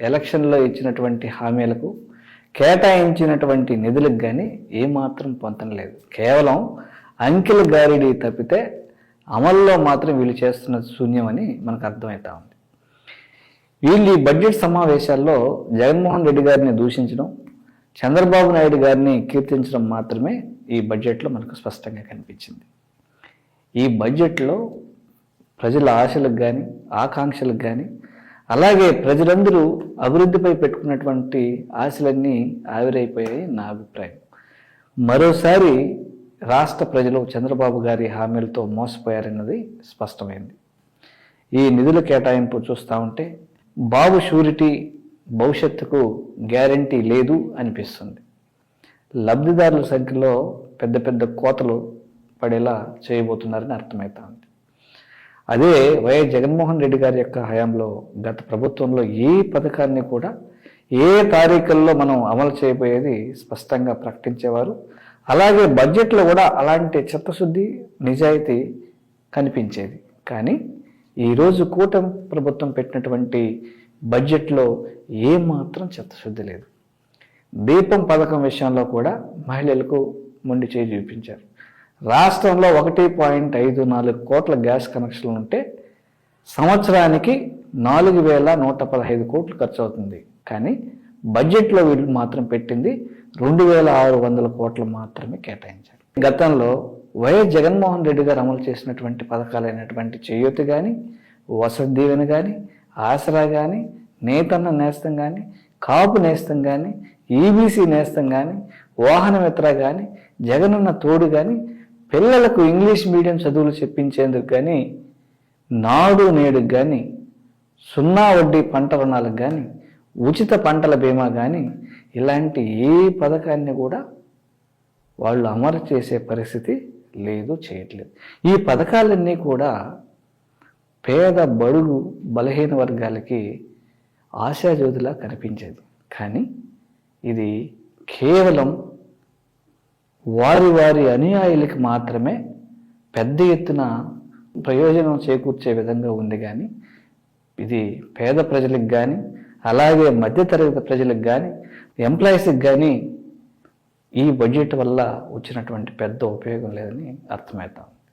ఎలక్షన్లో ఇచ్చినటువంటి హామీలకు కేటాయించినటువంటి నిధులకు కానీ ఏమాత్రం పొంతన లేదు. కేవలం అంకెల గారిడి తప్పితే అమల్లో మాత్రం వీళ్ళు చేస్తున్న శూన్యమని మనకు అర్థమవుతా ఉంది. వీళ్ళు ఈ బడ్జెట్ సమావేశాల్లో జగన్మోహన్ రెడ్డి గారిని దూషించడం, చంద్రబాబు నాయుడు గారిని కీర్తించడం మాత్రమే ఈ బడ్జెట్లో మనకు స్పష్టంగా కనిపించింది. ఈ బడ్జెట్లో ప్రజల ఆశలకు కానీ ఆకాంక్షలకు కానీ అలాగే ప్రజలందరూ అభివృద్ధిపై పెట్టుకున్నటువంటి ఆశలన్నీ ఆవిరైపోయాయి నా అభిప్రాయం. మరోసారి రాష్ట్ర ప్రజలు చంద్రబాబు గారి హామీలతో మోసపోయారన్నది స్పష్టమైంది. ఈ నిధుల కేటాయింపు చూస్తూ ఉంటే బాబు షూరిటీ భవిష్యత్తుకు గ్యారంటీ లేదు అనిపిస్తుంది. లబ్ధిదారుల సంఖ్యలో పెద్ద పెద్ద కోతలు పడేలా చేయబోతున్నారని అర్థమవుతా ఉంది. అదే వైఎస్ జగన్మోహన్ రెడ్డి గారి యొక్క హయాంలో గత ప్రభుత్వంలో ఏ పథకాన్ని కూడా ఏ తారీఖుల్లో మనం అమలు చేయబోయేది స్పష్టంగా ప్రకటించేవారు. అలాగే బడ్జెట్లో కూడా అలాంటి చిత్తశుద్ధి నిజాయితీ కనిపించేది. కానీ ఈరోజు కూటమి ప్రభుత్వం పెట్టినటువంటి బడ్జెట్లో ఏమాత్రం చిత్తశుద్ధి లేదు. దీపం పథకం విషయంలో కూడా మహిళలకు మొండి చేయి చూపించారు. రాష్ట్రంలో 1.54 కోట్ల గ్యాస్ కనెక్షన్లు ఉంటే సంవత్సరానికి 4,115 కోట్లు ఖర్చు అవుతుంది. కానీ బడ్జెట్లో వీళ్ళు మాత్రం పెట్టింది 2,600 కోట్లు మాత్రమే కేటాయించారు. గతంలో వైఎస్ జగన్మోహన్ రెడ్డి గారు అమలు చేసినటువంటి పథకాలైనటువంటి చేయూత కానీ, వసతి దీవెన కానీ, ఆసరా కానీ, నేతన్న నేస్తం కానీ, కాపు నేస్తం కానీ, ఈబీసీ నేస్తం కానీ, వాహన మిత్ర కానీ, జగనన్న తోడు కానీ, పిల్లలకు ఇంగ్లీష్ మీడియం చదువులు చెప్పించేందుకు కానీ, నాడు నేడు కానీ, 0 వడ్డీ పంట రుణాలకు కానీ, ఉచిత పంటల బీమా కానీ ఇలాంటి ఏ పథకాన్ని కూడా వాళ్ళు అమలు చేసే పరిస్థితి లేదు, చేయట్లేదు. ఈ పథకాలన్నీ కూడా పేద బడుగు బలహీన వర్గాలకి ఆశాజ్యోతిలా కనిపించేది. కానీ ఇది కేవలం వారి వారి అనుయాయులకి మాత్రమే పెద్ద ఎత్తున ప్రయోజనం చేకూర్చే విధంగా ఉంది. కానీ ఇది పేద ప్రజలకు కానీ అలాగే మధ్యతరగతి ప్రజలకు కానీ ఎంప్లాయీస్కి కానీ ఈ బడ్జెట్ వల్ల వచ్చినటువంటి పెద్ద ఉపయోగం లేదని అర్థమవుతాం.